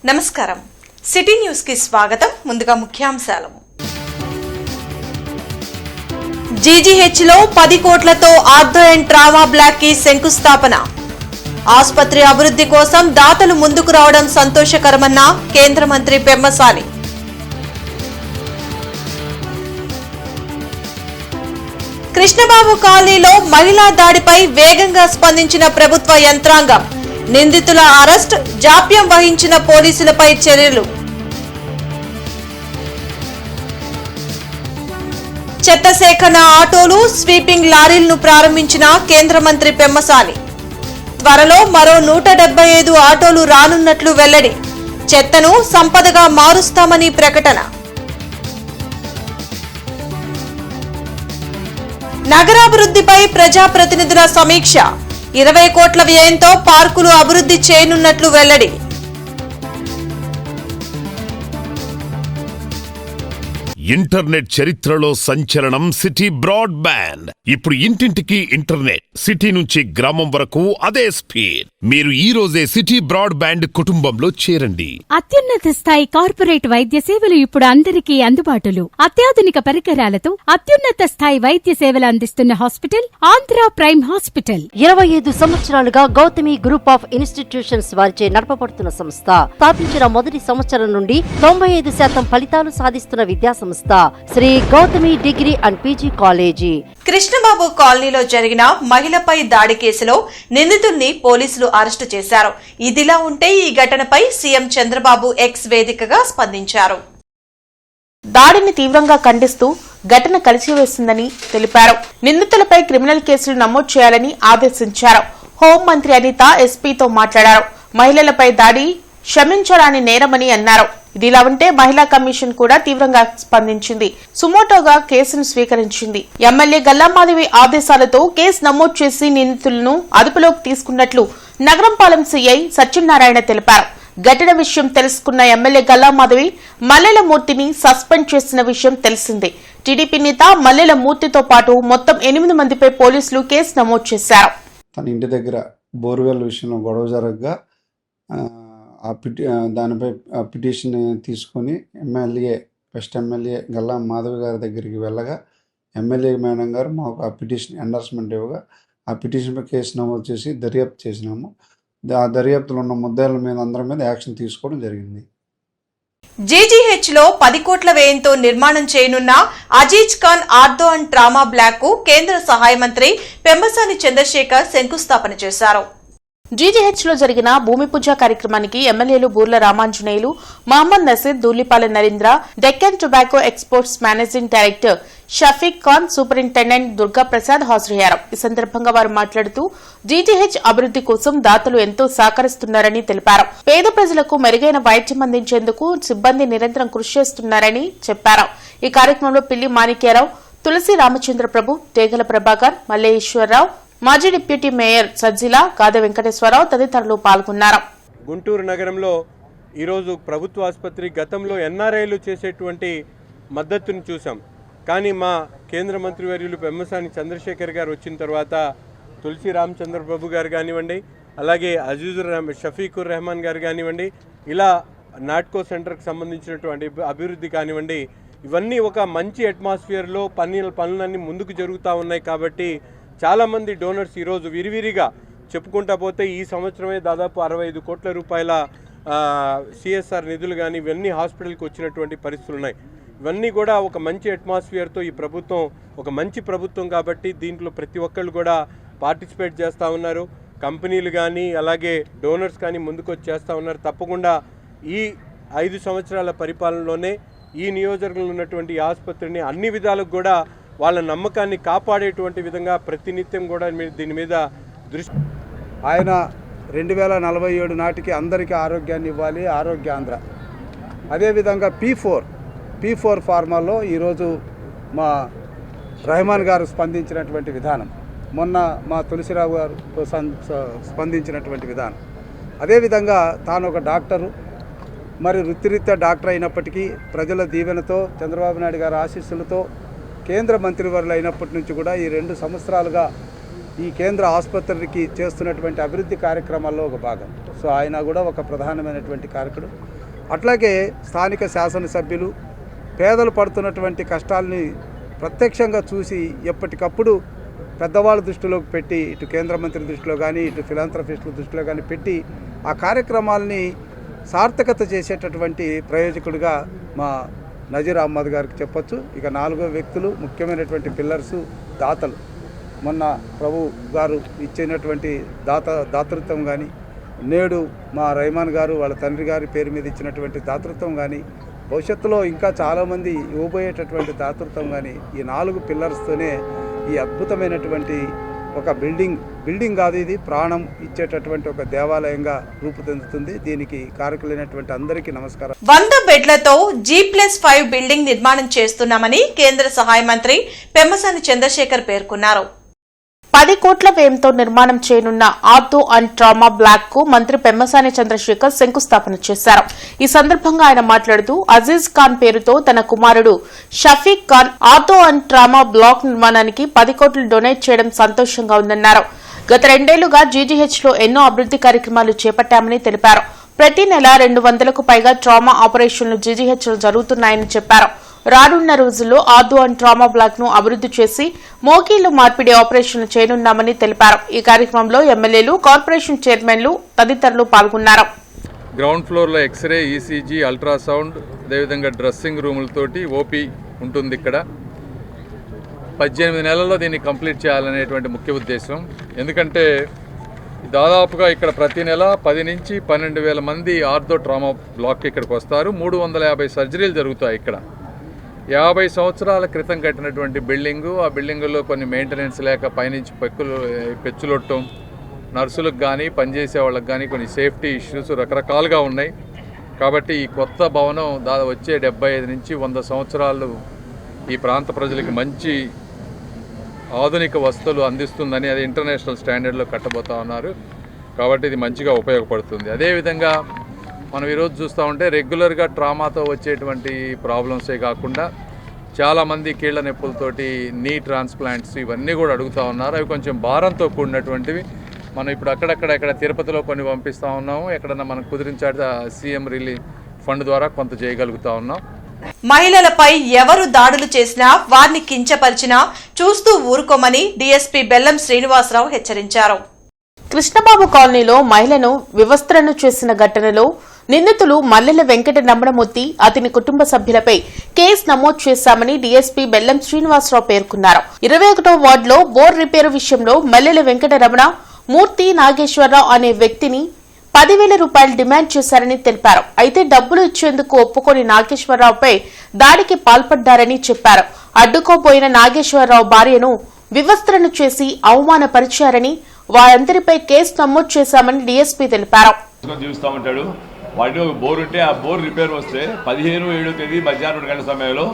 నమస్కారం. City news కి స్వాగతం. ముందుగా ముఖ్యాంశాలు. జీజీహెచ్ లో 10 కోట్లతో ఆర్థో అండ్ ట్రామా బ్లాక్ కి శంకుస్థాపన. ఆసుపత్రి అభివృద్ధి కోసం దాతలు ముందుకు రావడం సంతోషకరమన్న కేంద్ర మంత్రి పెమ్మసాని. కృష్ణబాబు కాలనీలో మహిళా దాడిపై వేగంగా స్పందించిన ప్రభుత్వ యంత్రాంగం. నిందితుల అరెస్ట్, జాప్యం వహించిన పోలీసులపై చర్యలు. చెత్త సేకరణ ఆటోలు, స్వీపింగ్ లారీలను ప్రారంభించిన కేంద్ర మంత్రి పెమ్మసాని. త్వరలో మరో 175 ఆటోలు రానున్నట్లు వెల్లడి. చెత్తను సంపదగా మారుస్తామని ప్రకటన. నగరాభివృద్ధిపై ప్రజాప్రతినిధుల సమీక్ష. 20 కోట్ల వ్యయంతో పార్కులు అభివృద్ధి చేయనున్నట్లు వెల్లడి. ఇంటర్నెట్ చరిత్రలో సంచలనం సిటీ బ్రాడ్బ్యాండ్. ఇప్పుడు ఇంటింటికి ఇంటర్నెట్, సిటీ నుంచి గ్రామం వరకు అదే స్పీడ్. మీరు ఈ రోజే సిటీ బ్రాడ్బ్యాండ్ కుటుంబంలో చేరండి. అత్యున్నత స్థాయి కార్పొరేట్ వైద్య సేవలు ఇప్పుడు అందరికీ అందుబాటులో. అత్యాధునిక పరికరాలతో అత్యున్నత స్థాయి వైద్య సేవలు అందిస్తున్న హాస్పిటల్ ఆంధ్ర ప్రైమ్ హాస్పిటల్. 25 సంవత్సరాలుగా గౌతమి గ్రూప్ ఆఫ్ ఇన్స్టిట్యూషన్స్ వారిచే నడపబడుతున్న సంస్థ. స్థాపించిన మొదటి సంవత్సరం నుండి 95% ఫలితాలు సాధిస్తున్న విద్యా సంస్థ Sri Gautami degree and PG college. Krishnababu కాలనీలో జరిగిన మహిళపై దాడి కేసులో నిందితుల్ని పోలీసులు అరెస్టు చేశారు. ఇదిలా ఉంటే ఈ ఘటనపై సీఎం చంద్రబాబు ఎక్స్ వేదికగా స్పందించారు. దాడిని తీవ్రంగా ఖండిస్తూ ఘటన కలిసివేసిందని తెలిపారు. నిందితులపై క్రిమినల్ కేసులు నమోదు చేయాలని ఆదేశించారు. హోంమంత్రి అనిత ఎస్పీతో మాట్లాడారు. మహిళలపై దాడి క్షమించరాని నేరమని అన్నారు. ఇదిలా ఉంటే మహిళా కమిషన్ కూడా తీవ్రంగా స్పందించింది. సుమోటోగా కేసును స్వీకరించింది. ఎమ్మెల్యే గల్లామాధవి ఆదేశాలతో కేసు నమోదు చేసి నిందితులను అదుపులోకి తీసుకున్నట్లు నగరంపాలెం సీఐ సత్యనారాయణ తెలిపారు. ఘటన విషయం తెలుసుకున్న ఎమ్మెల్యే గల్లామాధవి మల్లెల మూర్తిని సస్పెండ్ చేసిన విషయం తెలిసిందే. టీడీపీ నేత మల్లెల మూర్తితో పాటు మొత్తం 8 మందిపై పోలీసులు కేసు నమోదు చేశారు. తన ఇంటి దగ్గర బోర్వెల్ విషయంలో గొడవ జరగగా దానిపై పిటిషన్ తీసుకొని ఫస్ట్ ఎమ్మెల్యే గల్లా మాధవి గారి దగ్గరికి వెళ్ళగా ఎమ్మెల్యే మేడం గారు మాకు ఆ పిటిషన్ ఎండార్స్మెంట్ ఇవ్వగా ఆ పిటిషన్పై కేసు నమోదు చేసి దర్యాప్తు చేసినాము. ఆ దర్యాప్తులో ఉన్న ముద్దాయిల మీద అందరి మీద యాక్షన్ తీసుకోవడం జరిగింది. జీజీహెచ్ లో 10 కోట్ల వ్యయంతో నిర్మాణం చేయనున్న Aziz Khan ortho and trauma block కు కేంద్ర సహాయ మంత్రి పెమ్మసాని చంద్రశేఖర్ శంకుస్థాపన చేశారు. జీజీహెచ్ లో జరిగిన భూమి పూజ కార్యక్రమానికి ఎమ్మెల్యేలు Boorla Ramanjaneyulu, Mohammad Naseer, Dhulipala Narendra, Deccan tobacco exports managing director Shafiq Khan, superintendent Durga Prasad హాజరయ్యారు. ఈ సందర్భంగా వారు మాట్లాడుతూ జీజీహెచ్ అభివృద్ధి కోసం దాతలు ఎంతో సహకరిస్తున్నారని తెలిపారు. పేద ప్రజలకు మెరుగైన వైద్యం అందించేందుకు సిబ్బంది నిరంతరం కృషి చేస్తున్నారని చెప్పారు. ఈ కార్యక్రమంలో పిల్లి మాణిక్యారావు, తులసి రామచంద్ర ప్రభు, తేగల ప్రభాకర్, మల్లేశ్వరరావు, మాజీ డిప్యూటీ మేయర్ సజ్జిల, గాద వెంకటేశ్వరరావు తదితరులు పాల్గొన్నారు. గుంటూరు నగరంలో ఈరోజు ప్రభుత్వ ఆసుపత్రి గతంలో ఎన్ఆర్ఐలు చేసేటువంటి మద్దతును చూసాం. కానీ మా కేంద్ర మంత్రివర్యులు పెమ్మసాని చంద్రశేఖర్ గారు వచ్చిన తర్వాత తులసి రామచంద్ర ప్రభు గారు కానివ్వండి, అలాగే షఫీకుర్ రెహమాన్ గారు కానివ్వండి, ఇలా నాట్కో సెంటర్కి సంబంధించినటువంటి అభివృద్ధి కానివ్వండి, ఇవన్నీ ఒక మంచి అట్మాస్ఫియర్లో పనులన్నీ ముందుకు జరుగుతూ ఉన్నాయి. కాబట్టి చాలామంది డోనర్స్ ఈరోజు విరివిరిగా చెప్పుకుంటా పోతే ఈ సంవత్సరమే దాదాపు 65 కోట్ల రూపాయల సిఎస్ఆర్ నిధులు కానీ ఇవన్నీ హాస్పిటల్కి వచ్చినటువంటి పరిస్థితులు ఉన్నాయి. ఇవన్నీ కూడా ఒక మంచి అట్మాస్ఫియర్తో ఈ ప్రభుత్వం ఒక మంచి ప్రభుత్వం కాబట్టి దీంట్లో ప్రతి ఒక్కళ్ళు కూడా పార్టిసిపేట్ చేస్తూ ఉన్నారు. కంపెనీలు కానీ అలాగే డోనర్స్ కానీ ముందుకొచ్చి చేస్తూ ఉన్నారు. తప్పకుండా ఈ 5 సంవత్సరాల పరిపాలనలోనే ఈ నియోజకవర్గంలో ఉన్నటువంటి ఆసుపత్రిని అన్ని విధాలకు కూడా వాళ్ళ నమ్మకాన్ని కాపాడేటువంటి విధంగా ప్రతినిత్యం కూడా దీని మీద దృష్టి. ఆయన 2047 నాటికి అందరికీ ఆరోగ్యాన్ని ఇవ్వాలి, ఆరోగ్యాంధ్ర. అదేవిధంగా P4 ఫార్మాలో ఈరోజు మా రెహమాన్ గారు స్పందించినటువంటి విధానం, మొన్న మా తులసిరావు గారు స్పందించినటువంటి విధానం. అదేవిధంగా తాను ఒక డాక్టరు, మరి వృత్తిరీత్యా డాక్టర్ అయినప్పటికీ ప్రజల దీవెనతో చంద్రబాబు నాయుడు గారి ఆశీస్సులతో కేంద్ర మంత్రివర్యులు అయినప్పటి నుంచి కూడా ఈ 2 సంవత్సరాలుగా ఈ కేంద్ర ఆసుపత్రికి చేస్తున్నటువంటి అభివృద్ధి కార్యక్రమాల్లో ఒక భాగం. సో ఆయన కూడా ఒక ప్రధానమైనటువంటి కార్యక్రమం. అట్లాగే స్థానిక శాసనసభ్యులు పేదలు పడుతున్నటువంటి కష్టాలని ప్రత్యక్షంగా చూసి ఎప్పటికప్పుడు పెద్దవాళ్ళ దృష్టిలోకి పెట్టి, ఇటు కేంద్ర మంత్రి దృష్టిలో కానీ, ఇటు ఫిలాంథ్రఫిస్టుల దృష్టిలో కానీ పెట్టి ఆ కార్యక్రమాలని సార్థకత చేసేటటువంటి ప్రయోజకుడిగా మా నజీర్ అహ్మద్ గారికి చెప్పొచ్చు. ఇక 4వ వ్యక్తులు ముఖ్యమైనటువంటి పిల్లర్సు దాతలు. మొన్న ప్రభు గారు ఇచ్చినటువంటి దాతృత్వం కానీ, నేడు మా రైమాన్ గారు వాళ్ళ తండ్రి గారి పేరు మీద ఇచ్చినటువంటి దాతృత్వం కానీ, భవిష్యత్తులో ఇంకా చాలామంది ఇవ్వబోయేటటువంటి దాతృత్వం కానీ, ఈ 4 పిల్లర్స్తోనే ఈ అద్భుతమైనటువంటి ఒక బిల్డింగ్ కాదు, ఇది ప్రాణం ఇచ్చేటటువంటి ఒక దేవాలయంగా రూపుదిద్దుతుంది. దీనికి కారకులైనటువంటి అందరికీ నమస్కారం. 100 బెడ్లతో G+5 బిల్డింగ్ నిర్మాణం చేస్తున్నామని కేంద్ర సహాయ మంత్రి పెమ్మసాని చంద్రశేఖర్ పేర్కొన్నారు. 10 కోట్ల వ్యయంతో నిర్మాణం చేయనున్న ఆర్థో అండ్ ట్రామా బ్లాక్ కు మంత్రి పెమ్మసాని చంద్రశేఖర్ శంకుస్థాపన చేశారు. ఈ సందర్భంగా ఆయన మాట్లాడుతూ అజీజ్ ఖాన్ పేరుతో తన కుమారుడు Shafiq Khan ortho and trauma block నిర్మాణానికి 10 కోట్లు డొనేట్ చేయడం సంతోషంగా ఉందన్నారు. గత 2 ఏళ్లుగా జీజీహెచ్లో ఎన్నో అభివృద్ది కార్యక్రమాలు చేపట్టామని తెలిపారు. ప్రతి నెల 200కు పైగా ట్రామా ఆపరేషన్లు జీజీహెచ్లో జరుగుతున్నాయని చెప్పారు. రానున్న రోజుల్లో ఆర్థో అండ్ ట్రామా బ్లాక్ ను అభివృద్ది చేసి మోకీళ్లు మార్పిడి ఆపరేషన్లు చేయనున్నామని తెలిపారు. ఈ కార్యక్రమంలో ఎమ్మెల్యేలు, కార్పొరేషన్ చైర్మన్లు తదితరులు పాల్గొన్నారు. గ్రౌండ్ ఫ్లోర్లో ఎక్స్రే, ఈసీజీ, అల్ట్రాసౌండ్, అదేవిధంగా డ్రెస్సింగ్ రూములతోటి ఓపీ ఉంటుంది. ఇక్కడ 18 నెలల్లో దీన్ని కంప్లీట్ చేయాలనేటువంటి ముఖ్య ఉద్దేశం. ఎందుకంటే దాదాపుగా ఇక్కడ ప్రతి నెల 10 నుంచి 12,000 మంది ఆర్థో ట్రామా బ్లాక్ ఇక్కడికి వస్తారు. 350 సర్జరీలు జరుగుతాయి. ఇక్కడ 50 సంవత్సరాల క్రితం కట్టినటువంటి బిల్డింగు, ఆ బిల్డింగులో కొన్ని మెయింటెనెన్స్ లేక పైనుంచి పెచ్చులొట్టం, నర్సులకు కానీ పనిచేసే వాళ్ళకి కానీ కొన్ని సేఫ్టీ ఇష్యూస్ రకరకాలుగా ఉన్నాయి. కాబట్టి ఈ కొత్త భవనం వచ్చే 75 నుంచి 100 సంవత్సరాలు ఈ ప్రాంత ప్రజలకి మంచి ఆధునిక వస్తువులు అందిస్తుందని, అది ఇంటర్నేషనల్ స్టాండర్డ్లో కట్టబోతా ఉన్నారు. కాబట్టి ఇది మంచిగా ఉపయోగపడుతుంది. అదేవిధంగా మనం ఈరోజు చూస్తూ ఉంటే రెగ్యులర్గా ట్రామాతో వచ్చేటువంటి ప్రాబ్లమ్సే కాకుండా చాలామంది కీళ్ల నొప్పులతోటి నీ ట్రాన్స్ప్లాంట్స్ ఇవన్నీ కూడా అడుగుతూ ఉన్నారు. అవి కొంచెం భారంతో కూడినటువంటివి. మనం ఇప్పుడు ఇక్కడ తిరుపతిలో కొన్ని పంపిస్తూ ఉన్నాము. ఎక్కడన్నా మనం కుదిరించాడు సీఎం రిలీఫ్ ఫండ్ ద్వారా కొంత చేయగలుగుతా ఉన్నాం. మహిళలపై ఎవరు దాడులు చేసినా, వారిని కించపరిచినా చూస్తూ ఊరుకోమని డీఎస్పీ బెల్లం శ్రీనివాసరావు హెచ్చరించారు. కృష్ణబాబు కాలనీలో మహిళను వివస్త్రను చేసిన ఘటనలో నిందితులు మల్లెల వెంకట రమణమూర్తి, అతని కుటుంబ సభ్యులపై కేసు నమోదు చేశామని డీఎస్పీ బెల్లం శ్రీనివాసరావు పేర్కొన్నారు. 21వ వార్డులో బోర్ రిపేరు విషయంలో మల్లెల వెంకట రమణ మూర్తి నాగేశ్వరరావు అనే వ్యక్తిని 10,000 రూపాయలు డిమాండ్ చేశారని తెలిపారు. అయితే డబ్బులు ఇచ్చేందుకు ఒప్పుకొని నాగేశ్వరరావుపై దాడికి పాల్పడ్డారని చెప్పారు. అడ్డుకోబోయిన నాగేశ్వరరావు భార్యను వివస్త్రను చేసి అవమానపరిచారని, వారందరిపై కేసు నమోదు చేశామని డీఎస్పీ తెలిపారు. వాటిలో బోర్ ఉంటే ఆ బోర్ రిపేర్ వస్తే 15/7 తేదీ మధ్యాహ్నం 2 గంటల సమయంలో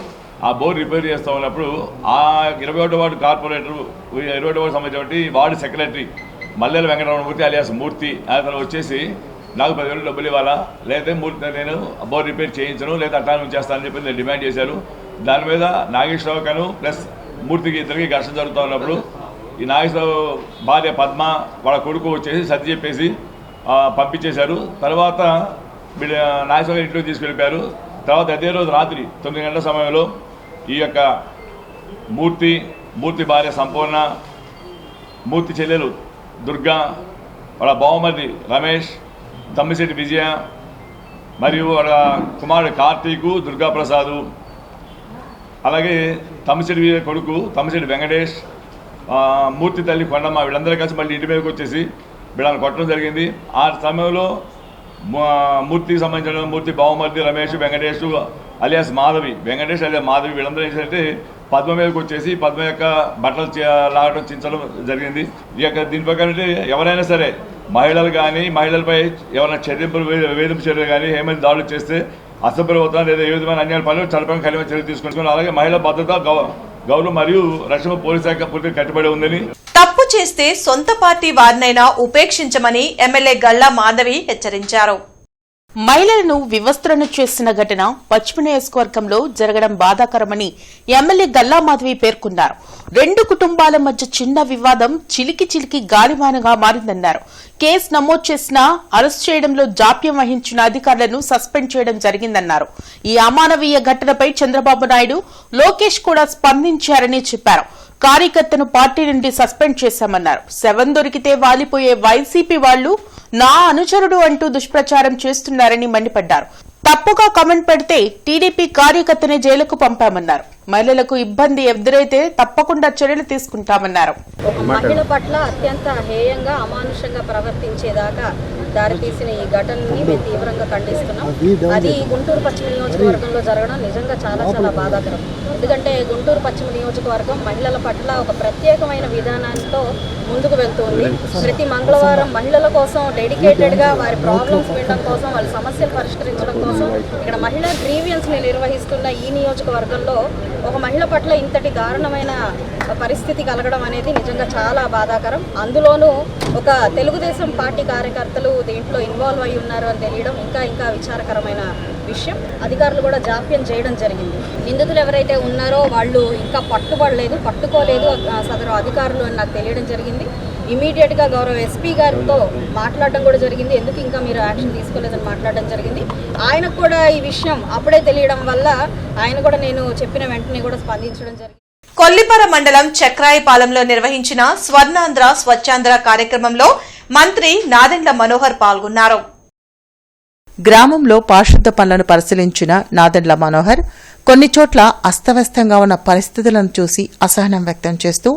ఆ బోర్ రిపేర్ చేస్తూ ఉన్నప్పుడు ఆ 21వ వార్డు కార్పొరేటర్, 21వ వార్డు సంబంధించినటువంటి వార్డు సెక్రటరీ మల్లెల వెంకటరమణమూర్తి అలియాస్ మూర్తి అతను వచ్చేసి నాకు 10,000 డబ్బులు ఇవ్వాలా, లేదా మూర్తి నేను బోర్ రిపేర్ చేయించను, లేదా అట్లా చేస్తానని చెప్పి నేను డిమాండ్ చేశారు. దాని మీద నాగేశ్వరరావును ప్లస్ మూర్తికి ఇద్దరికి ఘర్షణ జరుగుతూ ఉన్నప్పుడు ఈ నాగేశ్వరరావు భార్య పద్మ వాళ్ళ కొడుకు వచ్చేసి సర్ది చెప్పేసి పంపించేశారు. తర్వాత నాగేశ్వరరావు ఇంట్లో తీసుకెళ్ళిపోయారు. తర్వాత అదే రోజు రాత్రి 9 గంటల సమయంలో ఈ యొక్క మూర్తి భార్య సంపూర్ణ, మూర్తి చెల్లెలు దుర్గా, వాళ్ళ బావమరిది రమేష్, తమ్మిశెట్టి విజయ మరియు వాళ్ళ కుమారుడు కార్తీకు, దుర్గాప్రసాదు, అలాగే తమ్మిశెట్టి విజయ కొడుకు తమ్మిశెట్టి వెంకటేష్, మూర్తి తల్లి కొండమ్మ వీళ్ళందరూ కలిసి మళ్ళీ ఇంటి మీదకి వచ్చేసి వీళ్ళని కొట్టడం జరిగింది. ఆ సమయంలో మూర్తికి సంబంధించిన మూర్తి బావమరిది రమేష్, వెంకటేష్ అలియాస్ మాధవి, వెంకటేష్ అలియాస్ మాధవి వీళ్ళందరూ ఏంటంటే పద్మ మీదకి వచ్చేసి పద్మ యొక్క బట్టలు లాగడం, చించడం జరిగింది. ఈ యొక్క దీని ప్రకారం ఎవరైనా సరే మహిళలు కానీ, మహిళలపై ఎవరైనా వేధింపు చర్యలు కానీ ఏమైనా దాడులు చేస్తే అసభ్యమవుతున్నా లేదా ఏ విధమైన అన్యాయ పనులు చట్టం కలిగిన చర్యలు తీసుకుంటున్నాం. అలాగే మహిళా భద్రత, గౌరవం మరియు రక్షణ పోలీసు శాఖ పూర్తిగా కట్టుబడి ఉందని, తప్పు చేస్తే సొంత పార్టీ వారినైనా ఉపేక్షించమని ఎమ్మెల్యే గల్లా మాధవి హెచ్చరించారు. మహిళలను వివస్త్రను చేసిన ఘటన పశ్చిమ నియోజకవర్గంలో జరగడం బాధాకరమని ఎమ్మెల్యే గల్లా మాధవి పేర్కొన్నారు. రెండు కుటుంబాల మధ్య చిన్న వివాదం చిలికి గాలివానగా మారిందన్నారు. కేసు నమోదు చేసినా అరెస్ట్ చేయడంలో జాప్యం వహించిన అధికారులను సస్పెండ్ చేయడం జరిగిందన్నారు. ఈ అమానవీయ ఘటనపై చంద్రబాబు నాయుడు, లోకేష్ కూడా స్పందించారని చెప్పారు. కార్యకర్తను పార్టీ నుండి సస్పెండ్ చేశామన్నారు. శవం దొరికితే వాలిపోయే వైసీపీ వాళ్లు నా అనుచరుడు అంటూ దుష్ప్రచారం చేస్తున్నారని మండిపడ్డారు. తప్పుగా కామెంట్ పెడితే టీడీపీ కార్యకర్తని జైలుకు పంపామన్నారు. మహిళలకు ఇబ్బంది ఎదురైతే తప్పకుండా చర్యలు తీసుకుంటామన్నారు. ఒక మహిళ పట్ల అత్యంత హేయంగా అమానుషంగా ప్రవర్తించేదాకా దారితీసిన ఈ ఘటనని మేము తీవ్రంగా ఖండిస్తున్నాం. అది గుంటూరు పశ్చిమ నియోజకవర్గంలో జరగడం నిజంగా చాలా బాధాకరం. ఎందుకంటే గుంటూరు పశ్చిమ నియోజకవర్గం మహిళల పట్ల ఒక ప్రత్యేకమైన విధానంతో ముందుకు వెళ్తుంది. ప్రతి మంగళవారం మహిళల కోసం డెడికేటెడ్గా వారి ప్రాబ్లమ్స్ వినడం కోసం, వాళ్ళ సమస్యలు పరిష్కరించడం కోసం ఇక్కడ మహిళా గ్రీవియన్స్ని నిర్వహిస్తున్న ఈ నియోజకవర్గంలో ఒక మహిళ పట్ల ఇంతటి దారుణమైన పరిస్థితి కలగడం అనేది నిజంగా చాలా బాధాకరం. అందులోనూ ఒక తెలుగుదేశం పార్టీ కార్యకర్తలు దీంట్లో ఇన్వాల్వ్ అయి ఉన్నారు అని తెలియడం ఇంకా విచారకరమైన విషయం. అధికారులు కూడా జాప్యం చేయడం జరిగింది. నిందితులు ఎవరైతే ఉన్నారో వాళ్ళు ఇంకా పట్టుకోలేదు సదరు అధికారులు అని నాకు తెలియడం జరిగింది. ఇమీడియట్గా గౌరవ ఎస్పీ గారితో మాట్లాడడం కూడా జరిగింది. ఎందుకు ఇంకా మీరు యాక్షన్ తీసుకోలేదని మాట్లాడడం జరిగింది. ఆయనకు కూడా ఈ విషయం అప్పుడే తెలియడం వల్ల ఆయన కూడా నేను చెప్పిన వెంటనే కూడా స్పందించడం జరిగింది. కొల్లిపర మండలం చక్రాయిపాలెంలో నిర్వహించిన స్వర్ణాంధ్ర స్వచ్ఛాంధ్ర కార్యక్రమంలో మంత్రి నాదెండ్ల మనోహర్ పాల్గొన్నారు. గ్రామంలో పారిశుద్ధ పనులను పరిశీలించిన నాదెండ్ల మనోహర్ కొన్ని చోట్ల అస్తవ్యస్తంగా ఉన్న పరిస్థితులను చూసి అసహనం వ్యక్తం చేస్తూ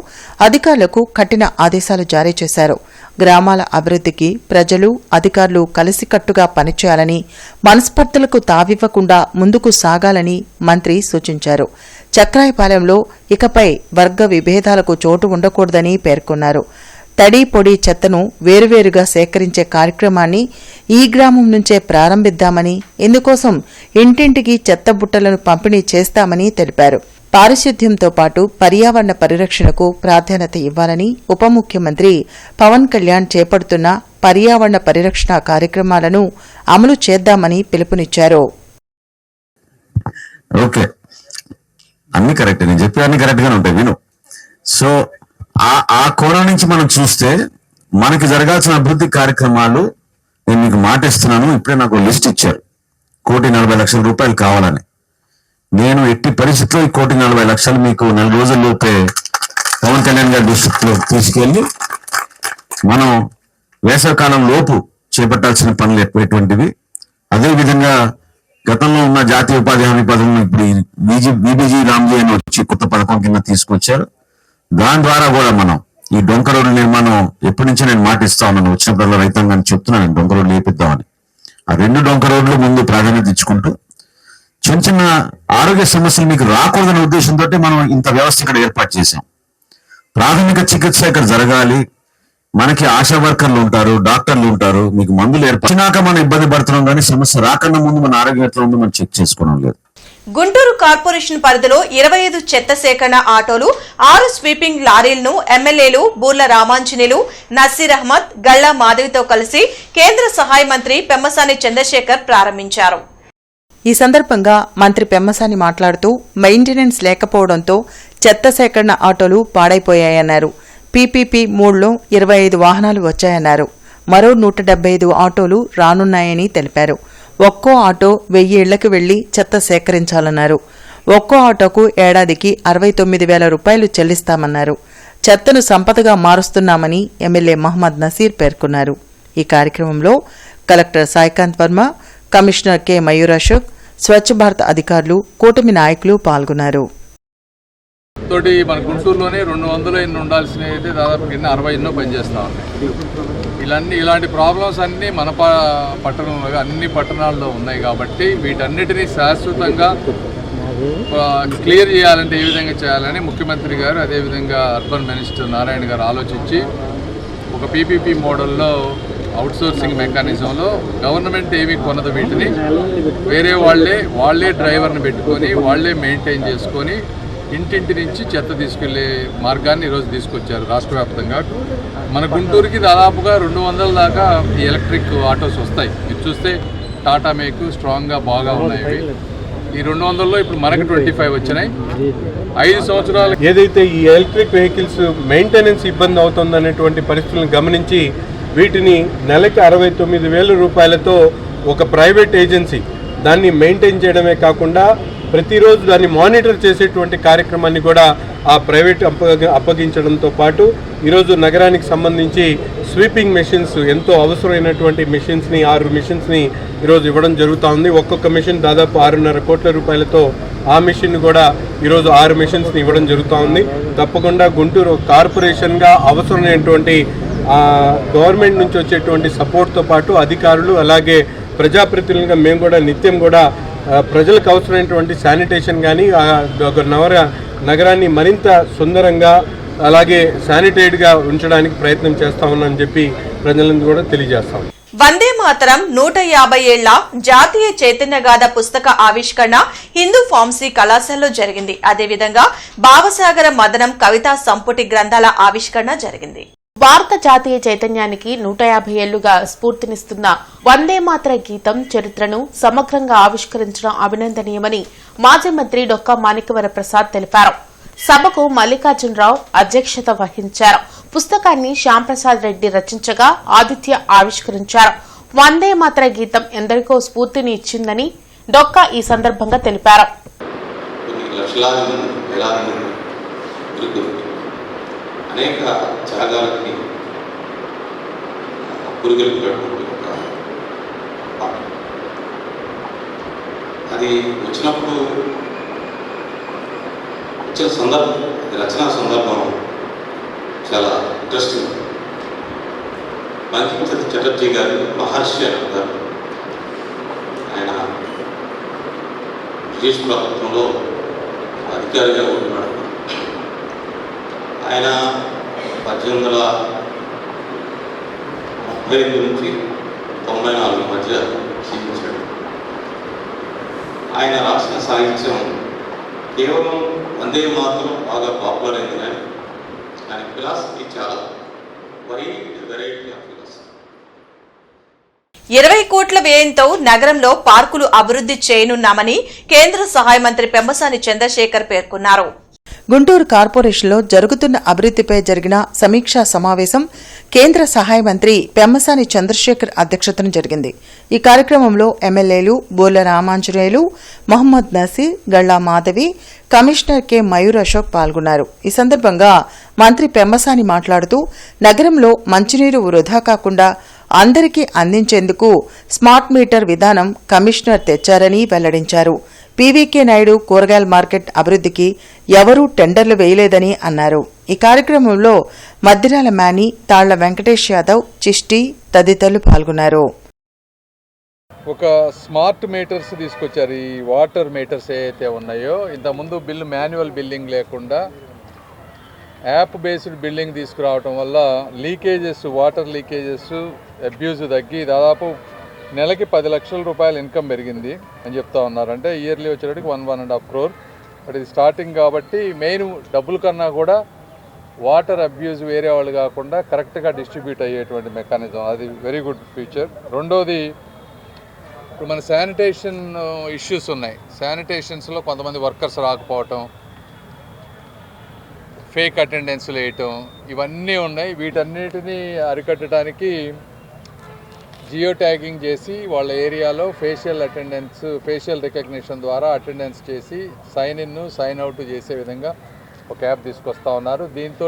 అధికారులకు కఠిన ఆదేశాలు జారీ చేశారు. గ్రామాల అభివృద్ధికి ప్రజలు, అధికారులు కలిసికట్టుగా పనిచేయాలని, మనస్పర్ధలకు తావివ్వకుండా ముందుకు సాగాలని మంత్రి సూచించారు. చక్రాయిపాలెంలో ఇకపై వర్గ విభేదాలకు చోటు ఉండకూడదని పేర్కొన్నారు. తడి పొడి చెత్తను వేరువేరుగా సేకరించే కార్యక్రమాన్ని ఈ గ్రామం నుంచే ప్రారంభిద్దామని, ఇందుకోసం ఇంటింటికి చెత్త బుట్టలను పంపిణీ చేస్తామని తెలిపారు. పారిశుద్ధ్యంతో పాటు పర్యావరణ పరిరక్షణకు ప్రాధాన్యత ఇవ్వాలని ఉప ముఖ్యమంత్రి పవన్ కళ్యాణ్ చేపడుతున్న పర్యావరణ పరిరక్షణ కార్యక్రమాలను అమలు చేద్దామని పిలుపునిచ్చారు. ఓకే, అన్ని కరెక్ట్, నేను చెప్పి అన్ని కరెక్ట్ గానే ఉంటాయి విను. సో ఆ కోణం నుంచి మనం చూస్తే మనకి జరగాల్సిన అభివృద్ధి కార్యక్రమాలు నేను మీకు మాట ఇస్తున్నాను. ఇప్పుడే నాకు లిస్ట్ ఇచ్చారు, 1,40,00,000 రూపాయలు కావాలని. నేను ఎట్టి పరిస్థితుల్లో ఈ 1,40,00,000 మీకు 4 రోజుల్లోపే పవన్ కళ్యాణ్ గారి దృష్టిలో తీసుకెళ్లి మనం వేసవికాలం లోపు చేపట్టాల్సిన పనులు ఎటువంటివి, అదేవిధంగా గతంలో ఉన్న జాతీయ ఉపాధి హామీ పథకం ఇప్పుడు బీబీజీ రామ్జీ అని వచ్చి కొత్త పథకం కింద తీసుకొచ్చారు. దాని ద్వారా కూడా మనం ఈ డొంక రోడ్ల నిర్మాణం ఎప్పటి నుంచో నేను మాట ఇస్తా ఉన్నాను, వచ్చినప్పుడల్లా రైతాంగాన్ని చెప్తున్నాను డొంక రోడ్లు వేపిద్దామని. ఆ 2 డొంక రోడ్లు ముందు ప్రాధాన్యత ఇచ్చుకుంటూ చిన్న ఆరోగ్య సమస్యలు మీకు రాకూడదనే ఉద్దేశంతో మనం ఇంత వ్యవస్థ ఇక్కడ ఏర్పాటు చేశాం. ప్రాథమిక చికిత్స ఇక్కడ జరగాలి. మనకి ఆశా వర్కర్లు ఉంటారు, డాక్టర్లు ఉంటారు, మీకు మందులు ఏర్పడినాక మనం ఇబ్బంది పడుతున్నాం, కానీ సమస్య రాకన్నా ముందు మన ఆరోగ్యం ఎట్లా ఉందో మనం చెక్ చేసుకోవడం లేదు. గుంటూరు కార్పొరేషన్ పరిధిలో 25 చెత్త సేకరణ ఆటోలు, 6 స్వీపింగ్ లారీలను ఎమ్మెల్యేలు బూర్ల రామాంజనేయులు, నసీర్ అహ్మద్, గల్లా మాధవితో కలిసి కేంద్ర సహాయ మంత్రి పెమ్మసాని చంద్రశేఖర్ ప్రారంభించారు. ఈ సందర్భంగా మంత్రి పెమ్మసాని మాట్లాడుతూ మెయింటెనెన్స్ లేకపోవడంతో చెత్త సేకరణ ఆటోలు పాడైపోయాయన్నారు. పీపీపీ 3లో 25 వాహనాలు వచ్చాయన్నారు. మరో 175 ఆటోలు రానున్నాయని తెలిపారు. ఒక్కో ఆటో 1000 ఇళ్లకు వెళ్లి చెత్త సేకరించాలన్నారు. ఒక్కో ఆటోకు ఏడాదికి 69,000 రూపాయలు చెల్లిస్తామన్నారు. చెత్తను సంపదగా మారుస్తున్నామని ఎమ్మెల్యే మహమ్మద్ నసీర్ పేర్కొన్నారు. ఈ కార్యక్రమంలో collector Saikanth Varma, commissioner K Mayur Ashok, Swachh Bharat అధికారులు, కూటమి నాయకులు పాల్గొన్నారు. తోటి మన గుంటూరులోనే 200 ఎన్ని ఉండాల్సినవి అయితే దాదాపు 60 ఎన్నో పనిచేస్తూ ఉన్నాయి. ఇలాంటి ప్రాబ్లమ్స్ అన్నీ మన పట్టణంలో అన్ని పట్టణాల్లో ఉన్నాయి కాబట్టి వీటన్నిటినీ శాశ్వతంగా క్లియర్ చేయాలంటే ఏ విధంగా చేయాలని ముఖ్యమంత్రి గారు, అదేవిధంగా అర్బన్ మినిస్టర్ నారాయణ గారు ఆలోచించి ఒక పీపీపీ మోడల్లో అవుట్సోర్సింగ్ మెకానిజంలో గవర్నమెంట్ ఏమీ కొనదు, వీటిని వేరే వాళ్ళే డ్రైవర్ని పెట్టుకొని వాళ్ళే మెయింటైన్ చేసుకొని ఇంటింటి నుంచి చెత్త తీసుకెళ్లే మార్గాన్ని ఈరోజు తీసుకొచ్చారు రాష్ట్ర వ్యాప్తంగా. మన గుంటూరుకి దాదాపుగా 200 దాకా ఈ ఎలక్ట్రిక్ ఆటోస్ వస్తాయి. మీరు చూస్తే టాటా మేకు స్ట్రాంగ్గా బాగా ఉన్నాయి. ఈ 200లో ఇప్పుడు మనకు 25 వచ్చినాయి. 5 సంవత్సరాలు ఏదైతే ఈ ఎలక్ట్రిక్ వెహికల్స్ మెయింటెనెన్స్ ఇబ్బంది అవుతుందనేటువంటి పరిస్థితులను గమనించి వీటిని నెలకి 69,000 రూపాయలతో ఒక ప్రైవేట్ ఏజెన్సీ దాన్ని మెయింటైన్ చేయడమే కాకుండా ప్రతిరోజు దాన్ని మానిటర్ చేసేటువంటి కార్యక్రమాన్ని కూడా ఆ ప్రైవేట్ అప్పగించడంతో పాటు ఈరోజు నగరానికి సంబంధించి స్వీపింగ్ మెషిన్స్ ఎంతో అవసరమైనటువంటి మెషిన్స్ని 6 మెషిన్స్ని ఈరోజు ఇవ్వడం జరుగుతూ ఉంది. ఒక్కొక్క మెషిన్ దాదాపు 6.5 కోట్ల రూపాయలతో ఆ మెషిన్ కూడా ఈరోజు 6 మెషిన్స్ని ఇవ్వడం జరుగుతూ ఉంది. తప్పకుండా గుంటూరు కార్పొరేషన్గా అవసరమైనటువంటి గవర్నమెంట్ నుంచి వచ్చేటువంటి సపోర్ట్తో పాటు అధికారులు అలాగే ప్రజాప్రతినిధులుగా మేము కూడా నిత్యం కూడా ప్రజలకు అవసరమైనటువంటి శానిటేషన్ కానీ నగరాన్ని మరింత సుందరంగా అలాగే శానిటైడ్గా ఉంచడానికి ప్రయత్నం చేస్తా ఉన్నామని చెప్పి ప్రజలను కూడా తెలియజేస్తాం. వందే మాతరం 150 ఏళ్ల జాతీయ చైతన్యగాథ పుస్తక ఆవిష్కరణ హిందూ ఫార్మసీ కళాశాలలో జరిగింది. అదేవిధంగా భావసాగర మదనం కవితా సంపుటి గ్రంథాల ఆవిష్కరణ జరిగింది. భారత జాతీయ చైతన్యానికి 150 ఏళ్లుగా స్ఫూర్తినిస్తున్న వందే మాతర గీతం చరిత్రను సమగ్రంగా ఆవిష్కరించడం అభినందనీయమని మాజీ మంత్రి డొక్కా మాణిక్యవర ప్రసాద్ తెలిపారు. సభకు మల్లికార్జునరావు అధ్యక్షత వహించారు. పుస్తకాన్ని శ్యాంప్రసాద్ రెడ్డి రచించగా ఆదిత్య ఆవిష్కరించారు. వందే మాతర గీతం ఎందరికో స్ఫూర్తిని ఇచ్చిందని డొక్కా ఈ సందర్భంగా తెలిపారు. అనేక త్యాగాలకి పురుగొల్పినటువంటి ఒక పాట. అది వచ్చినప్పుడు వచ్చిన సందర్భం, రచనా సందర్భం చాలా ఇంట్రెస్టింగ్. బంకిం చటర్జీ గారు మహర్షి అంటారు. ఆయన బ్రిటిష్ ప్రభుత్వంలో అధికారిగా ఉన్నాడు. ఆయన 1838 నుంచి 94 మధ్య జీవించాడు. ఆయన రాసిన సాహిత్యం కేవలం వందే మాత్రం బాగా పాపులర్ అయింది, కానీ ఆయన ఫిలాసఫీ చాలా వెరైటీ ఆఫ్ ఫిలాసఫీ. 20 కోట్ల వ్యయంతో నగరంలో పార్కులు అభివృద్ది చేయనున్నామని కేంద్ర సహాయ మంత్రి పెమ్మసాని చంద్రశేఖర్ పేర్కొన్నారు. గుంటూరు కార్పొరేషన్లో జరుగుతున్న అభివృద్దిపై జరిగిన సమీక్షా సమావేశం కేంద్ర సహాయ మంత్రి పెమ్మసాని చంద్రశేఖర్ అధ్యక్షతన జరిగింది. ఈ కార్యక్రమంలో ఎమ్మెల్యేలు బోర్ల రామాంజనేయులు, మహమ్మద్ నసీర్, గళ్లా మాధవి, కమిషనర్ కె మయూర్ అశోక్ పాల్గొన్నారు. ఈ సందర్భంగా మంత్రి పెమ్మసాని మాట్లాడుతూ నగరంలో మంచినీరు వృధా కాకుండా అందరికీ అందించేందుకు స్మార్ట్ మీటర్ విధానం కమిషనర్ తెచ్చారని వెల్లడించారు. పీవీకే నాయుడు కూరగాయల మార్కెట్ అభివృద్దికి ఎవరూ టెండర్లు వేయలేదని అన్నారు. ఈ కార్యక్రమంలో మద్దిరాల మేని, తాళ్ల వెంకటేష్ యాదవ్, చిష్టి తదితరులు పాల్గొన్నారు. ఒక స్మార్ట్ మీటర్స్ తీసుకొచ్చారు. ఈ వాటర్ మీటర్స్ ఏవైతే ఉన్నాయో ఇంతకుముందు బిల్లు మాన్యువల్ బిల్లింగ్ లేకుండా యాప్ బేస్డ్ బిల్లింగ్ తీసుకురావటం వల్ల లీకేజెస్, వాటర్ లీకేజెస్, అబ్యూజ్ తగ్గి దాదాపు నెలకి 10 లక్షల రూపాయల ఇన్కమ్ పెరిగింది అని చెప్తా ఉన్నారు. అంటే ఇయర్లీ వచ్చేటికి 1.5 crore. బట్ ఇది స్టార్టింగ్ కాబట్టి మెయిన్ డబ్బుల కన్నా కూడా వాటర్ అబ్యూజ్ వేరే వాళ్ళు కాకుండా కరెక్ట్గా డిస్ట్రిబ్యూట్ అయ్యేటువంటి మెకానిజం, అది వెరీ గుడ్ ఫీచర్. రెండోది, ఇప్పుడు మన శానిటేషన్ ఇష్యూస్ ఉన్నాయి. శానిటేషన్స్లో కొంతమంది వర్కర్స్ రాకపోవటం, ఫేక్ అటెండెన్స్లు వేయటం, ఇవన్నీ ఉన్నాయి. వీటన్నిటినీ అరికట్టడానికి జియో ట్యాగింగ్ చేసి వాళ్ళ ఏరియాలో ఫేషియల్ రికగ్నిషన్ ద్వారా అటెండెన్స్ చేసి సైన్ ఇన్, సైన్ అవుట్ చేసే విధంగా ఒక యాప్ తీసుకొస్తా ఉన్నారు. దీంతో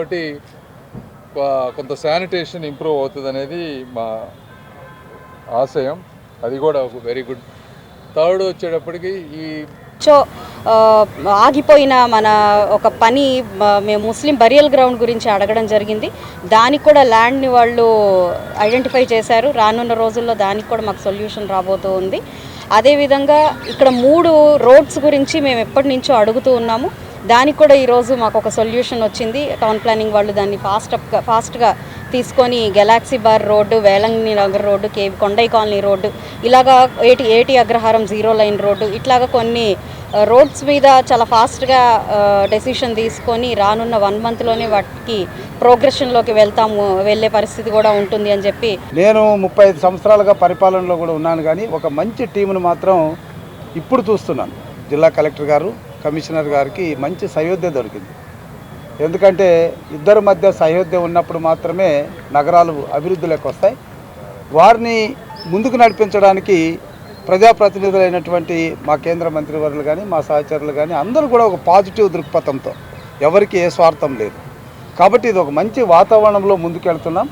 కొంత శానిటేషన్ ఇంప్రూవ్ అవుతుంది అనేది మా ఆశయం. అది కూడా ఒక వెరీ గుడ్. థర్డ్ వచ్చేటప్పటికి ఈ ఆగిపోయిన మన ఒక పని మేము ముస్లిం బరియల్ గ్రౌండ్ గురించి అడగడం జరిగింది. దానికి కూడా ల్యాండ్ని వాళ్ళు ఐడెంటిఫై చేశారు. రానున్న రోజుల్లో దానికి కూడా మాకు సొల్యూషన్ రాబోతూ ఉంది. అదేవిధంగా ఇక్కడ 3 రోడ్స్ గురించి మేము ఎప్పటి నుంచో అడుగుతూ ఉన్నాము. దానికి కూడా ఈరోజు మాకు ఒక సొల్యూషన్ వచ్చింది. టౌన్ ప్లానింగ్ వాళ్ళు దాన్ని ఫాస్ట్గా తీసుకొని galaxy bar road, Velangini Nagar road, Kondai colony road, ఇలాగా ఏటి అగ్రహారం 0 లైన్ రోడ్డు, ఇట్లాగా కొన్ని రోడ్స్ మీద చాలా ఫాస్ట్గా డెసిషన్ తీసుకొని రానున్న 1 మంత్లోనే వాటికి ప్రోగ్రెషన్లోకి వెళ్ళే పరిస్థితి కూడా ఉంటుంది అని చెప్పి. నేను 35 సంవత్సరాలుగా పరిపాలనలో కూడా ఉన్నాను, కానీ ఒక మంచి టీమును మాత్రం ఇప్పుడు చూస్తున్నాను. జిల్లా కలెక్టర్ గారు, కమిషనర్ గారికి మంచి సయోధ్య దొరికింది. ఎందుకంటే ఇద్దరి మధ్య సయోధ్య ఉన్నప్పుడు మాత్రమే నగరాలు అభివృద్ధిలోకి వస్తాయి. వారిని ముందుకు నడిపించడానికి ప్రజాప్రతినిధులైనటువంటి మా కేంద్ర మంత్రివర్యులు కానీ, మా సహచరులు కానీ అందరూ కూడా ఒక పాజిటివ్ దృక్పథంతో, ఎవరికి ఏ స్వార్థం లేదు. కాబట్టి ఇది ఒక మంచి వాతావరణంలో ముందుకెళ్తున్నాం.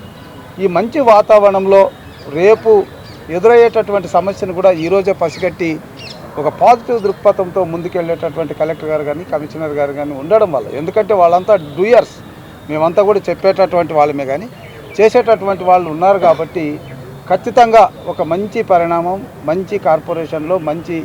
ఈ మంచి వాతావరణంలో రేపు ఎదురయ్యేటటువంటి సమస్యను కూడా ఈరోజే పసిగట్టి ఒక పాజిటివ్ దృక్పథంతో ముందుకెళ్ళేటటువంటి కలెక్టర్ గారు కానీ, కమిషనర్ గారు కానీ ఉండడం వల్ల, ఎందుకంటే వాళ్ళంతా డూయర్స్, మేమంతా కూడా చెప్పేటటువంటి వాళ్ళమే, కానీ చేసేటటువంటి వాళ్ళు ఉన్నారు. కాబట్టి ఖచ్చితంగా ఒక మంచి పరిణామం, మంచి కార్పొరేషన్లో మంచి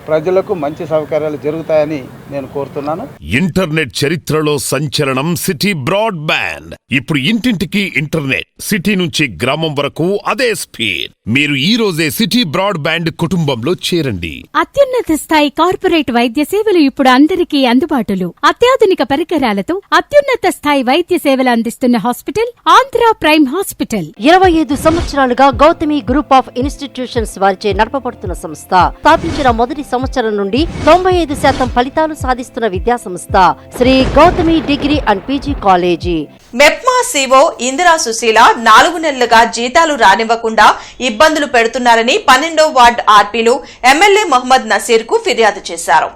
ప్రజలకు మంచి సౌకర్యాలు జరుగుతాయని నేను కోరుతున్నాను. ఇంటర్నెట్ చరిత్రలో సంచలనం సిటీ బ్రాడ్బ్యాండ్. ఇప్పుడు ఇంటింటికి ఇంటర్నెట్, సిటీ నుంచి గ్రామం వరకు అదే స్పీడ్. మీరు ఈ రోజే సిటీ బ్రాడ్బ్యాండ్ కుటుంబంలో చేరండి. అత్యున్నత స్థాయి కార్పొరేట్ వైద్య సేవలు ఇప్పుడు అందరికీ అందుబాటులో. అత్యాధునిక పరికరాలతో అత్యున్నత స్థాయి వైద్య సేవలు అందిస్తున్న హాస్పిటల్ ఆంధ్ర ప్రైమ్ హాస్పిటల్. 25 సంవత్సరాలుగా గౌతమి గ్రూప్ ఆఫ్ ఇన్స్టిట్యూషన్స్ వారిచే నడపబడుతున్న సంస్థ. స్థాపించిన మొదటి సంవత్సరం నుండి 95% ఫలితాలు సాధిస్తున్న విద్యా సంస్థ Sri Gautami degree and PG college. MEPMA CO Indira Susheela 4 నెలలుగా జీతాలు రానివ్వకుండా ఇబ్బందులు పెడుతున్నారని 12వ వార్డు ఆర్పీలు ఎమ్మెల్యే మహమ్మద్ నసీర్ కు ఫిర్యాదు చేశారు.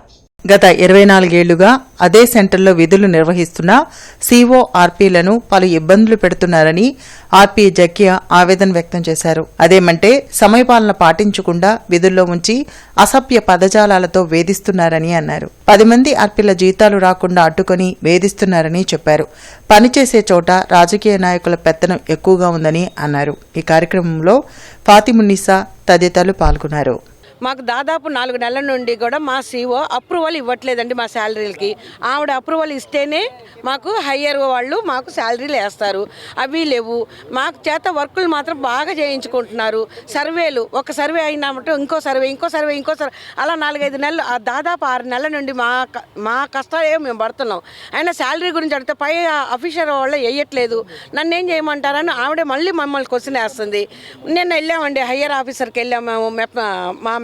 గత 24 ఏళ్లుగా అదే సెంటర్లో విధులు నిర్వహిస్తున్న సీఓ ఆర్పీలను పలు ఇబ్బందులు పెడుతున్నారని ఆర్పీ జకియా ఆవేదన వ్యక్తం చేశారు. అదేమంటే సమయపాలన పాటించకుండా విధుల్లో ఉంచి అసభ్య పదజాలాలతో వేధిస్తున్నారని అన్నారు. 10 మంది ఆర్పీల జీతాలు రాకుండా అడ్డుకొని వేధిస్తున్నారని చెప్పారు. పనిచేసే చోట రాజకీయ నాయకుల పెత్తనం ఎక్కువగా ఉందని అన్నారు. ఈ కార్యక్రమంలో ఫాతిమున్నిసా తదితరులు పాల్గొన్నారు. మాకు దాదాపు 4 నెలల నుండి కూడా మా సీఓ అప్రూవల్ ఇవ్వట్లేదండి మా శాలరీలకి. ఆవిడ అప్రూవల్ ఇస్తేనే మాకు హయ్యర్ వాళ్ళు మాకు శాలరీలు వేస్తారు, అవి లేవు. మాకు చేత వర్కులు మాత్రం బాగా చేయించుకుంటున్నారు. సర్వేలు, ఒక సర్వే అయినామంటే ఇంకో సర్వే అలా 4-5 నెలలు, దాదాపు 6 నెలల నుండి మా కష్టాలే మేము పడుతున్నాం. అయినా శాలరీ గురించి అడిగితే పై అఫీషియల్ వాళ్ళు వేయట్లేదు. నన్ను ఏం చేయమంటారని ఆవిడే మళ్ళీ మమ్మల్ని క్వశ్చన్ వేస్తుంది. నిన్న వెళ్ళామండి, హయ్యర్ ఆఫీసర్కి వెళ్ళాము, మా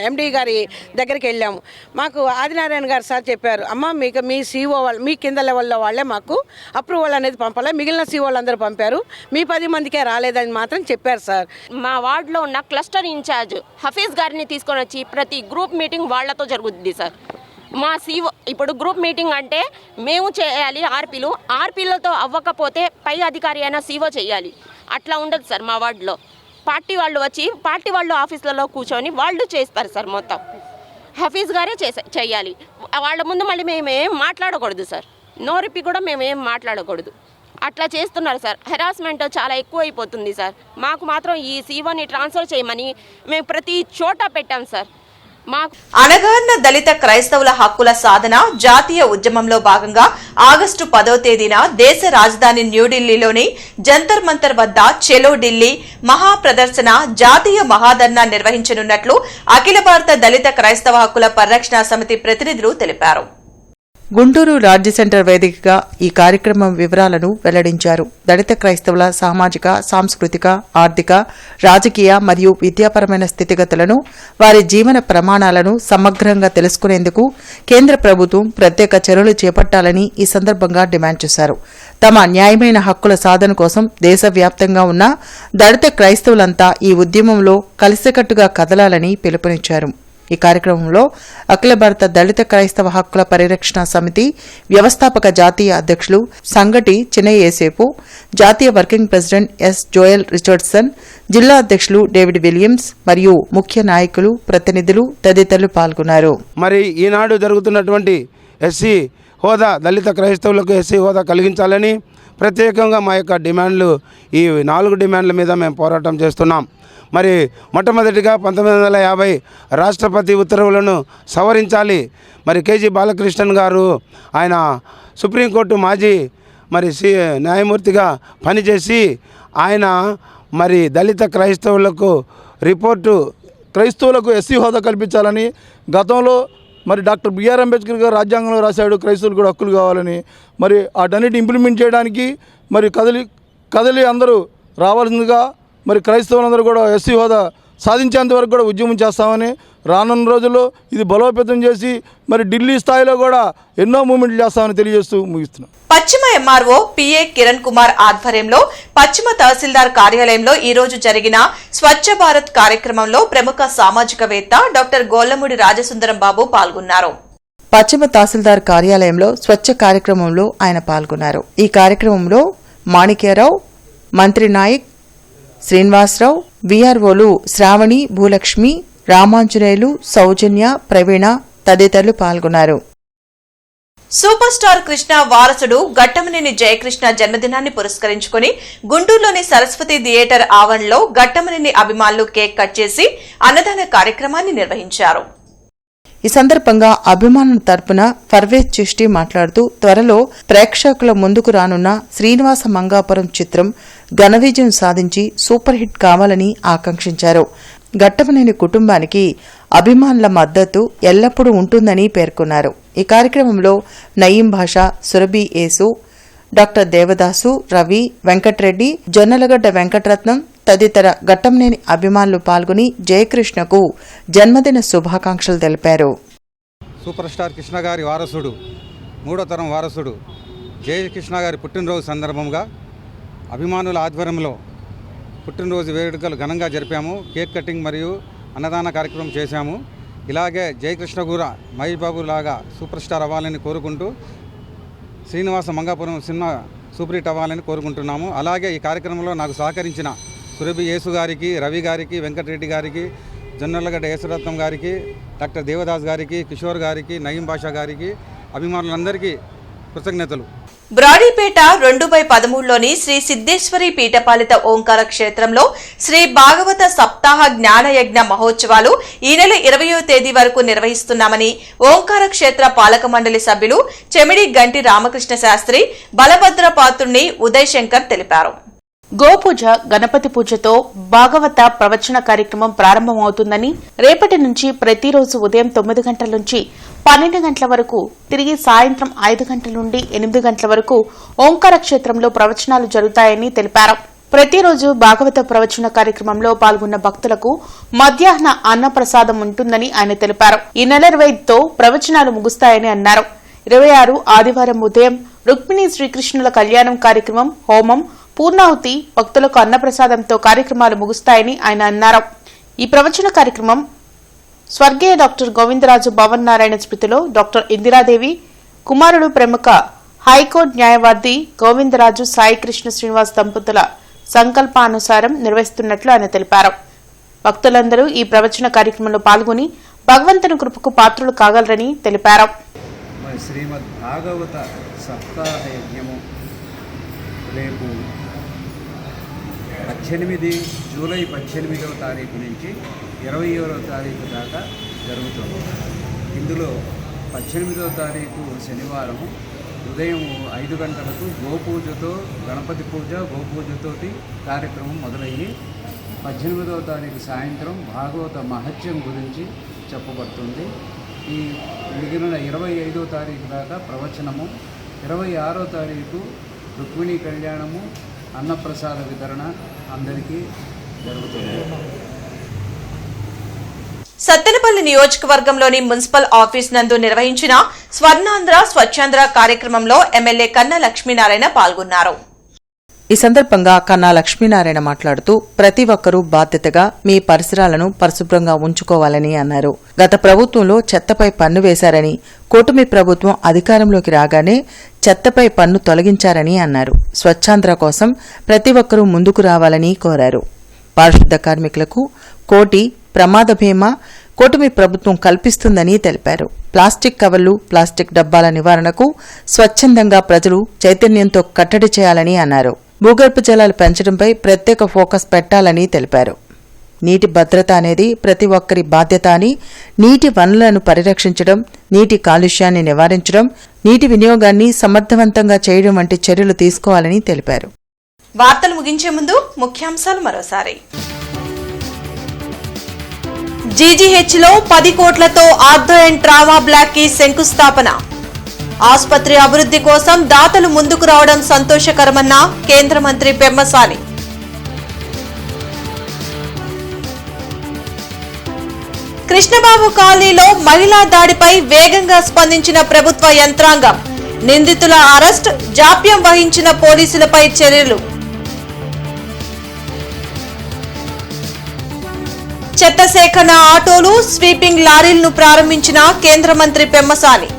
ఎండి గారి దగ్గరికి వెళ్ళాము. మాకు ఆదినారాయణ గారు సార్ చెప్పారు, అమ్మ మీకు మీ సీఓ వాళ్ళు, మీ కింద లెవెల్లో వాళ్ళే మాకు అప్రూవల్ అనేది పంపాలి, మిగిలిన సీఓలు అందరూ పంపారు, మీ 10 మందికే రాలేదని మాత్రం చెప్పారు సార్. మా వార్డులో ఉన్న క్లస్టర్ ఇన్ఛార్జ్ హఫీజ్ గారిని తీసుకొని వచ్చి ప్రతి గ్రూప్ మీటింగ్ వాళ్లతో జరుగుతుంది సార్. మా సీఓ ఇప్పుడు గ్రూప్ మీటింగ్ అంటే మేము చేయాలి, ఆర్పీలతో అవ్వకపోతే పై అధికారి అయినా సీఓ చేయాలి. అట్లా ఉండదు సార్ మా వార్డులో. పార్టీ వాళ్ళు వచ్చి పార్టీ వాళ్ళు ఆఫీసులలో కూర్చొని వాళ్ళు చేస్తారు సార్. మొత్తం హఫీజ్ గారే చేయాలి. వాళ్ళ ముందు మళ్ళీ మేమేం మాట్లాడకూడదు సార్, నోరిపి కూడా మేమేం మాట్లాడకూడదు. అట్లా చేస్తున్నారు సార్. హెరాస్మెంట్ చాలా ఎక్కువ అయిపోతుంది సార్. మాకు మాత్రం ఈ సీఓని ట్రాన్స్ఫర్ చేయమని మేము ప్రతి చోట పెట్టాం సార్. అణగారిన దళిత క్రైస్తవుల హక్కుల సాధన జాతీయ ఉద్యమంలో భాగంగా ఆగస్టు 10వ తేదీన దేశ రాజధాని న్యూఢిల్లీలోని జంతర్ మంతర్ వద్ద చెలో ఢిల్లీ మహా ప్రదర్శన జాతీయ మహాధర్నా నిర్వహించనున్నట్లు అఖిల భారత దళిత క్రైస్తవ హక్కుల పరిరక్షణ సమితి ప్రతినిధులు తెలిపారు. గుంటూరు రాజ్య సెంటర్ వేదికగా ఈ కార్యక్రమం వివరాలను వెల్లడించారు. దళిత క్రైస్తవుల సామాజిక, సాంస్కృతిక, ఆర్థిక, రాజకీయ మరియు విద్యాపరమైన స్థితిగతులను, వారి జీవన ప్రమాణాలను సమగ్రంగా తెలుసుకునేందుకు కేంద్ర ప్రభుత్వం ప్రత్యేక చర్యలు చేపట్టాలని ఈ సందర్భంగా డిమాండ్ చేశారు. తమ న్యాయమైన హక్కుల సాధన కోసం దేశవ్యాప్తంగా ఉన్న దళిత క్రైస్తవులంతా ఈ ఉద్యమంలో కలిసికట్టుగా కదలాలని పిలుపునిచ్చారు. ఈ కార్యక్రమంలో అఖిల భారత దళిత క్రైస్తవ హక్కుల పరిరక్షణ సమితి వ్యవస్థాపక జాతీయ అధ్యక్షులు సంగటి చిన్నయేసేపు, జాతీయ working president S Joel Richardson, జిల్లా అధ్యక్షులు డేవిడ్ విలియమ్స్ మరియు ముఖ్య నాయకులు, ప్రతినిధులు తదితరులు పాల్గొన్నారు. మరి ఈనాడు జరుగుతున్నటువంటి ఎస్సీ హోదా, దళిత క్రైస్తవులకు ఎస్సీ హోదా కలిగించాలని ప్రత్యేకంగా మా యొక్క డిమాండ్లు, ఈ 4 డిమాండ్ల మీద మేము పోరాటం చేస్తున్నాం. మరి మొట్టమొదటిగా 1950 రాష్ట్రపతి ఉత్తర్వులను సవరించాలి. మరి కేజీ బాలకృష్ణన్ గారు, ఆయన సుప్రీంకోర్టు మాజీ న్యాయమూర్తిగా పనిచేసి ఆయన మరి దళిత క్రైస్తవులకు క్రైస్తవులకు ఎస్సీ హోదా కల్పించాలని, గతంలో మరి డాక్టర్ బిఆర్ అంబేద్కర్ గారు రాజ్యాంగంలో రాశాడు క్రైస్తవులకు కూడా హక్కులు కావాలని. మరి వాటన్నిటి ఇంప్లిమెంట్ చేయడానికి మరి కదలి అందరూ రావాల్సిందిగా, మరి క్రైస్తవులందరూ కూడా ఎస్సీ హోదా సాధించేంత వరకు కూడా ఉద్యమం చేస్తామని, రానున్న రోజుల్లో ఇది బలోపేతం చేసి మరి ఢిల్లీ స్థాయిలో కూడా ఎన్నో మూమెంట్లు చేస్తామని తెలియజేస్తూ ముగిస్తున్నాం. పశ్చిమ ఎంఆర్ఓ పిఏ కిరణ్ కుమార్ ఆధ్వర్యంలో పశ్చిమ తహసీల్దార్ కార్యాలయంలో ఈ రోజు జరిగిన స్వచ్ఛ భారత్ కార్యక్రమంలో ప్రముఖ సామాజికవేత్త డాక్టర్ గోళ్లమూడి రాజసుందరం బాబు పాల్గొన్నారు. పశ్చిమ తహసీల్దార్ కార్యాలయంలో స్వచ్ఛ కార్యక్రమంలో ఆయన పాల్గొన్నారు. ఈ కార్యక్రమంలో మాణిక్యరావు, మంత్రి నాయక్, శ్రీనివాసరావు, వీఆర్ఓలు శ్రావణి, భూలక్ష్మి, రామాంజనేయులు, సౌజన్య, ప్రవీణ తదితరులు పాల్గొన్నారు. సూపర్ స్టార్ కృష్ణ వారసుడు ఘట్టమనేని జయకృష్ణ జన్మదినాన్ని పురస్కరించుకుని గుంటూరులోని సరస్వతి థియేటర్ ఆవరణలో ఘట్టమనేని అభిమానులు కేక్ కట్ చేసి అన్నదాన కార్యక్రమాన్ని నిర్వహించారు. ఈ సందర్భంగా అభిమానుల తరపున పర్వేజ్ చిష్టి మాట్లాడుతూ త్వరలో ప్రేక్షకుల ముందుకు రానున్న శ్రీనివాస మంగాపురం చిత్రం ఘన విజయం సాధించి సూపర్ హిట్ కావాలని ఆకాంక్షించారు. ఘట్టమనేని కుటుంబానికి అభిమానుల మద్దతు ఎల్లప్పుడూ ఉంటుందని పేర్కొన్నారు. ఈ కార్యక్రమంలో నయీం భాషా, సురభి యేసు, డాక్టర్ దేవదాసు, రవి, వెంకట్రెడ్డి, జొన్నలగడ్డ వెంకటరత్నం తదితర ఘట్టమనేని అభిమానులు పాల్గొని జయకృష్ణకు జన్మదిన శుభాకాంక్షలు తెలిపారు. సూపర్ స్టార్ కృష్ణ గారి వారసుడు, 3వ తరం వారసుడు జయకృష్ణ గారి పుట్టినరోజు సందర్భంగా అభిమానుల ఆధ్వర్యంలో పుట్టినరోజు వేడుకలు ఘనంగా జరిపాము. కేక్ కటింగ్ మరియు అన్నదాన కార్యక్రమం చేశాము. ఇలాగే జయకృష్ణ కూడా మహేష్ బాబు లాగా సూపర్ స్టార్ అవ్వాలని కోరుకుంటూ Srinivasa Mangapuram cinema super hit అవ్వాలని కోరుకుంటున్నాము. అలాగే ఈ కార్యక్రమంలో నాకు సహకరించిన సురభి యేసు గారికి, రవి గారికి, వెంకటరెడ్డి గారికి, జొన్నలగడ్డ యేసురత్నం గారికి, డాక్టర్ దేవదాస్ గారికి, కిషోర్ గారికి, నయీం బాషా గారికి, అభిమానులందరికీ కృతజ్ఞతలు. బ్రాడీపేట 2/13లోని శ్రీ సిద్ధేశ్వరి పీఠపాలిత ఓంకార క్షేత్రంలో శ్రీ భాగవత సప్తాహ జ్ఞానయజ్ఞ మహోత్సవాలు ఈ నెల 20వ తేదీ వరకు నిర్వహిస్తున్నామని ఓంకార క్షేత్ర పాలక మండలి సభ్యులు చెమిడి గంటి రామకృష్ణ శాస్త్రి, బలభద్రపాత్రుని ఉదయ్ శంకర్ తెలిపారు. గోపూజ, గణపతి పూజతో భాగవత ప్రవచన కార్యక్రమం ప్రారంభమవుతుందని, రేపటి నుంచి ప్రతిరోజు ఉదయం 9 గంటల నుంచి 12 గంటల వరకు, తిరిగి సాయంత్రం 5 గంటల నుండి 8 గంటల వరకు ఓంకార క్షేత్రంలో ప్రవచనాలు జరుగుతాయని తెలిపారు. ప్రతిరోజు భాగవత ప్రవచన కార్యక్రమంలో పాల్గొన్న భక్తులకు మధ్యాహ్న అన్నప్రసాదం ఉంటుందని ఆయన తెలిపారు. ఈ నెల 25తో ప్రవచనాలు ముగుస్తాయని అన్నారు. 26 ఆదివారం ఉదయం రుక్మిణి శ్రీకృష్ణుల కళ్యాణం కార్యక్రమం, హోమం, పూర్ణాహుతి, భక్తులకు అన్నప్రసాదంతో కార్యక్రమాలు ముగుస్తాయని ఆయన అన్నారు. ఈ ప్రవచన కార్యక్రమం స్వర్గీయ డాక్టర్ గోవిందరాజు భవన్ నారాయణ స్మృతిలో డాక్టర్ ఇందిరాదేవి కుమారుడు ప్రముఖ హైకోర్టు న్యాయవాది గోవిందరాజు సాయికృష్ణ శ్రీనివాస్ దంపతుల సంకల్పానుసారం నిర్వహిస్తున్నట్లు ఆయన తెలిపారు. భక్తులందరూ ఈ ప్రవచన కార్యక్రమంలో పాల్గొని భగవంతుని కృపకు పాత్రులు కాగలరని తెలిపారు. శ్రీమద్ భాగవత సప్తాహ యజ్ఞము రేపు 18 జూలై 18వ తారీఖు నుంచి 20వ తారీఖు దాకా జరుగుతుంది. ఇందులో 18వ తారీఖు శనివారం ఉదయం 5 గంటలకు గోపూజతో, గణపతి పూజ, గోపూజతోటి కార్యక్రమం మొదలయ్యి 18వ తారీఖు సాయంత్రం భాగవత మహత్యం గురించి చెప్పబడుతుంది. ఈ మిగిలిన 25వ తారీఖు దాకా ప్రవచనము, 26వ తారీఖు రుక్మిణి కళ్యాణము, అన్నప్రసాద వితరణ అందరికీ జరుగుతుంది. సత్తెనపల్లి నియోజకవర్గంలోని మున్సిపల్ ఆఫీస్ నందు నిర్వహించిన స్వర్ణాంధ్ర స్వచ్ఛాంధ్ర కార్యక్రమంలో ఎమ్మెల్యే కన్నా లక్ష్మీనారాయణ పాల్గొన్నారు. ఈ సందర్భంగా కన్నా లక్ష్మీనారాయణ మాట్లాడుతూ ప్రతి ఒక్కరూ బాధ్యతగా మీ పరిసరాలను పరిశుభ్రంగా ఉంచుకోవాలని అన్నారు. గత ప్రభుత్వంలో చెత్తపై పన్ను వేశారని, కూటమి ప్రభుత్వం అధికారంలోకి రాగానే చెత్తపై పన్ను తొలగించారని అన్నారు. స్వచ్ఛాంధ్ర కోసం ప్రతి ఒక్కరూ ముందుకు రావాలని కోరారు. పారిశుద్ధ కార్మికులకు కోటి ప్రమాద బీమా కూటమి ప్రభుత్వం కల్పిస్తుందని తెలిపారు. ప్లాస్టిక్ కవర్లు, ప్లాస్టిక్ డబ్బాల నివారణకు స్వచ్ఛందంగా ప్రజలు చైతన్యంతో కట్టడి చేయాలని అన్నారు. భూగర్భ జలాలు పెంచడంపై ప్రత్యేక ఫోకస్ పెట్టాలని తెలిపారు. నీటి భద్రత అనేది ప్రతి ఒక్కరి బాధ్యత అని, నీటి వనరులను పరిరక్షించడం, నీటి కాలుష్యాన్ని నివారించడం, నీటి వినియోగాన్ని సమర్థవంతంగా చేయడం వంటి చర్యలు తీసుకోవాలని తెలిపారు. వార్తలు ముగించే ముందు ముఖ్యాంశాలు మరోసారి. జీజీహెచ్లో 10 కోట్లతో ఆర్థో అండ్ ట్రామా బ్లాక్ కి శంకుస్థాపన. ఆసుపత్రి అభివృద్ధి కోసం దాతలు ముందుకు రావడం సంతోషకరమన్న కేంద్ర మంత్రి పెమ్మసాని. కృష్ణబాబు కాలనీలో మహిళా దాడిపై వేగంగా స్పందించిన ప్రభుత్వ యంత్రాంగం. నిందితుల అరెస్ట్, జాప్యం వహించిన పోలీసులపై చర్యలు. చెత్త సేకరణ ఆటోలు, స్వీపింగ్ లారీలను ప్రారంభించిన కేంద్ర మంత్రి పెమ్మసాని.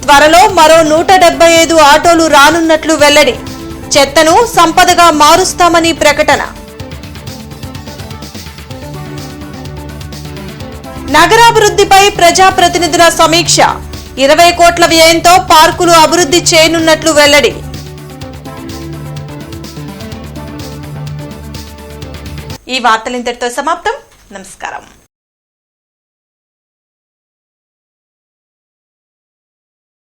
త్వరలో మరో 175 ఆటోలు రానున్నట్లు వెల్లడి. చెత్తను సంపదగా మారుస్తామని ప్రకటన. నగరాభివృద్ధిపై ప్రజాప్రతినిధుల సమీక్ష. 20 కోట్ల వ్యయంతో పార్కులు అభివృద్ధి చేయనున్నట్లు వెల్లడి. ఈ వార్తలు ఇంతటితో సమాప్తం. నమస్కారం.